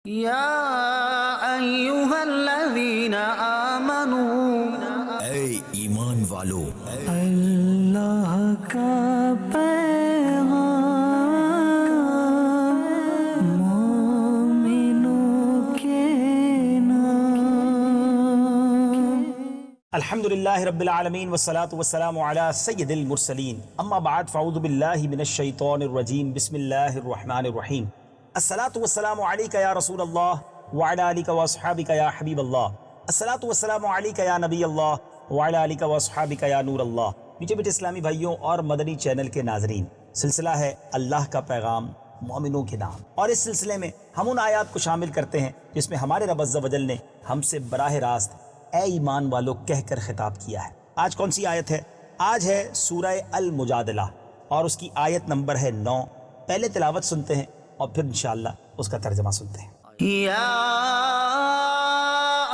یا ایہا الذین آمنوا، اے ایمان والو، اللہ کا پیغام مومنوں کے نام۔ الحمدللہ رب العالمین والصلاة والسلام علی سید المرسلین، اما بعد فاعوذ باللہ من الشیطان الرجیم، بسم اللہ الرحمن الرحیم۔ الصلاة والسلام علیکہ یا رسول اللہ وعلی آلکہ واصحابکہ یا حبیب اللہ، الصلاة والسلام علیکہ یا نبی اللہ وعلی آلکہ واصحابکہ یا نور اللہ۔ میٹھے میٹھے اسلامی بھائیوں اور مدنی چینل کے ناظرین، سلسلہ ہے اللہ کا پیغام مومنوں کے نام، اور اس سلسلے میں ہم ان آیات کو شامل کرتے ہیں جس میں ہمارے رب عز و جل نے ہم سے براہ راست اے ایمان والو کہہ کر خطاب کیا ہے۔ آج کون سی آیت ہے؟ آج ہے سورہ المجادلہ اور اس کی آیت نمبر ہے 9۔ پہلے تلاوت سنتے ہیں اور پھر انشاءاللہ اس کا ترجمہ سنتے ہیں۔ یا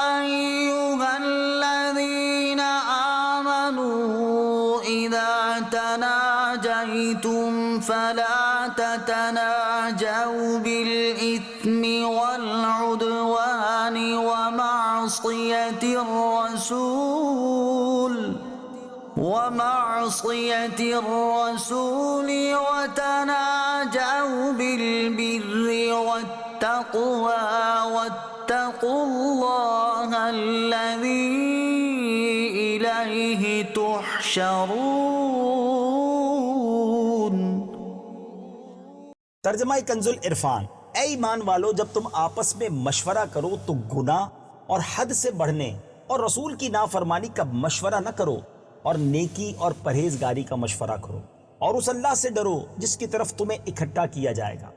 ایہا الذین آمنوا اذا تناجیتم فلا تتناجوا بالإثم والعدوان ومعصیة الرسول وتناجوا بالبر والتقوى واتقوا اللہ الذی الیہ تحشرون۔ ترجمہ کنز العرفان۔ اے ایمان والو، جب تم آپس میں مشورہ کرو تو گناہ اور حد سے بڑھنے اور رسول کی نافرمانی کا مشورہ نہ کرو، اور نیکی اور پرہیزگاری کا مشورہ کرو، اور اس اللہ سے ڈرو جس کی طرف تمہیں اکٹھا کیا جائے گا۔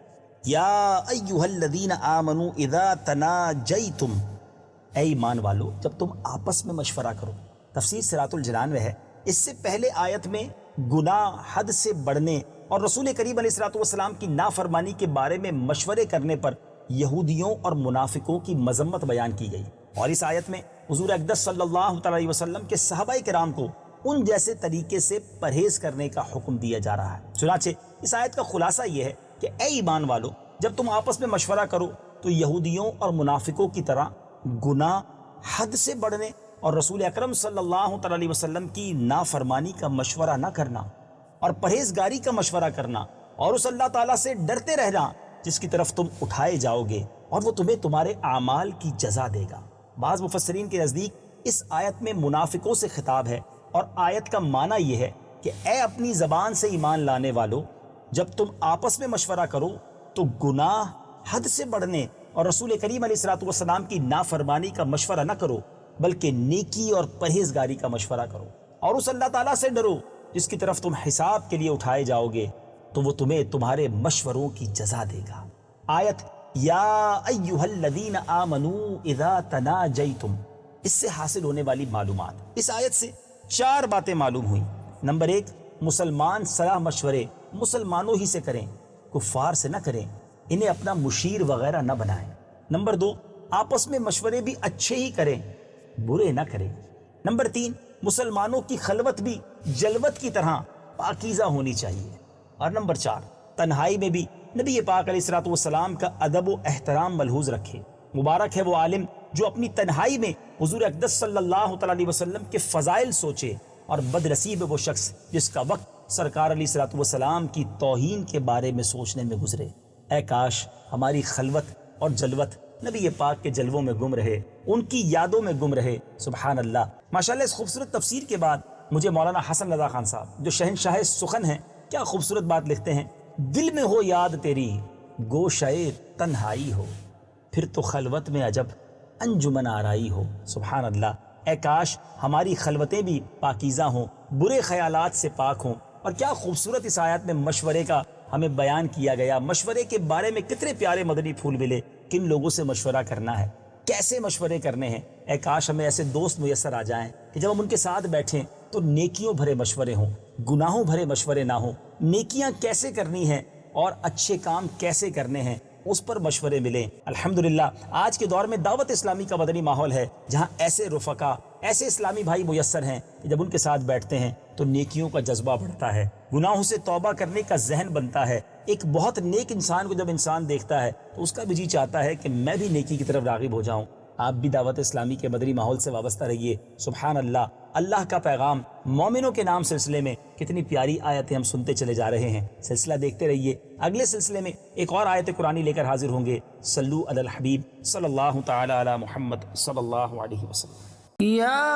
یا ایہا الذین آمنوا اذا تناجیتم، اے ایمان والو جب تم آپس میں مشورہ کرو۔ تفسیر صراط الجنان میں ہے، اس سے پہلے آیت میں گناہ، حد سے بڑھنے اور رسول کریم علیہ الصلوۃ والسلام کی نافرمانی کے بارے میں مشورے کرنے پر یہودیوں اور منافقوں کی مذمت بیان کی گئی، اور اس آیت میں حضور اقدس صلی اللہ علیہ وسلم کے صحابہ کرام کو ان جیسے طریقے سے پرہیز کرنے کا حکم دیا جا رہا ہے۔ چنانچہ اس آیت کا خلاصہ یہ ہے کہ اے ایمان والو، جب تم آپس میں مشورہ کرو تو یہودیوں اور منافقوں کی طرح گناہ، حد سے بڑھنے اور رسول اکرم صلی اللہ علیہ وسلم کی نافرمانی کا مشورہ نہ کرنا، اور پرہیزگاری کا مشورہ کرنا، اور اس اللہ تعالیٰ سے ڈرتے رہنا جس کی طرف تم اٹھائے جاؤ گے اور وہ تمہیں تمہارے اعمال کی جزا دے گا۔ بعض مفسرین کے نزدیک اس آیت میں منافقوں سے خطاب ہے، اور آیت کا معنی یہ ہے کہ اے اپنی زبان سے ایمان لانے والو، جب تم آپس میں مشورہ کرو تو گناہ، حد سے بڑھنے اور رسول کریم علیہ الصلوۃ والسلام کی نافرمانی کا مشورہ نہ کرو، بلکہ نیکی اور پرہیزگاری کا مشورہ کرو، اور اس اللہ تعالیٰ سے ڈرو جس کی طرف تم حساب کے لیے اٹھائے جاؤ گے تو وہ تمہیں تمہارے مشوروں کی جزا دے گا۔ آیت یا ایہا الذین آمنوا اذا تناجیتم، اس سے حاصل ہونے والی معلومات۔ اس آیت سے 4 باتیں معلوم ہوئیں۔ نمبر 1، مسلمان صلاح مشورے مسلمانوں ہی سے کریں، کفار سے نہ کریں، انہیں اپنا مشیر وغیرہ نہ بنائیں۔ نمبر 2، آپس میں مشورے بھی اچھے ہی کریں، برے نہ کریں۔ نمبر 3، مسلمانوں کی خلوت بھی جلوت کی طرح پاکیزہ ہونی چاہیے۔ اور نمبر 4، تنہائی میں بھی نبی پاک علیہ الصلوۃ والسلام کا ادب و احترام ملحوظ رکھے۔ مبارک ہے وہ عالم جو اپنی تنہائی میں حضور اقدس صلی اللہ علیہ وسلم کے فضائل سوچے، اور بدنصیب وہ شخص جس کا وقت سرکار علیہ الصلوۃ والسلام کی توہین کے بارے میں سوچنے میں گزرے۔ اے کاش ہماری خلوت اور جلوت نبی پاک کے جلووں میں گم رہے، ان کی یادوں میں گم رہے۔ سبحان اللہ۔ ماشاءاللہ، اس خوبصورت تفسیر کے بعد مجھے مولانا حسن رضا خان صاحب جو شہنشاہ سخن ہیں، کیا خوبصورت بات لکھتے ہیں۔ دل میں ہو یاد تیری، گوشے تنہائی ہو، پھر تو خلوت میں عجب انجمن آرائی ہو۔ سبحان اللہ۔ اے کاش ہماری خلوتیں بھی پاکیزہ ہوں، برے خیالات سے پاک ہوں۔ اور کیا خوبصورت اس آیت میں مشورے کا ہمیں بیان کیا گیا۔ مشورے کے بارے میں کتنے پیارے مدنی پھول ملے، کن لوگوں سے مشورہ کرنا ہے، کیسے مشورے کرنے ہیں۔ اے کاش ہمیں ایسے دوست میسر آ جائیں کہ جب ہم ان کے ساتھ بیٹھیں تو نیکیوں بھرے مشورے ہوں، گناہوں بھرے مشورے نہ ہوں۔ نیکیاں کیسے کرنی ہیں اور اچھے کام کیسے کرنے ہیں، اس پر مشورے ملیں۔ الحمدللہ آج کے دور میں دعوت اسلامی کا مدنی ماحول ہے، جہاں ایسے رفقا، ایسے اسلامی بھائی میسر ہیں کہ جب ان کے ساتھ بیٹھتے ہیں تو نیکیوں کا جذبہ بڑھتا ہے، گناہوں سے توبہ کرنے کا ذہن بنتا ہے۔ ایک بہت نیک انسان کو جب انسان دیکھتا ہے تو اس کا بھی جی چاہتا ہے کہ میں بھی نیکی کی طرف راغب ہو جاؤں۔ آپ بھی دعوت اسلامی کے مدنی ماحول سے وابستہ رہیے۔ سبحان اللہ، اللہ کا پیغام مومنوں کے نام سلسلے میں کتنی پیاری آیتیں ہم سنتے چلے جا رہے ہیں۔ سلسلہ دیکھتے رہیے، اگلے سلسلے میں ایک اور آیت قرآنی لے کر حاضر ہوں گے۔ صلو علی الحبیب صلی اللہ تعالی علی محمد صلی اللہ علیہ وسلم۔ یا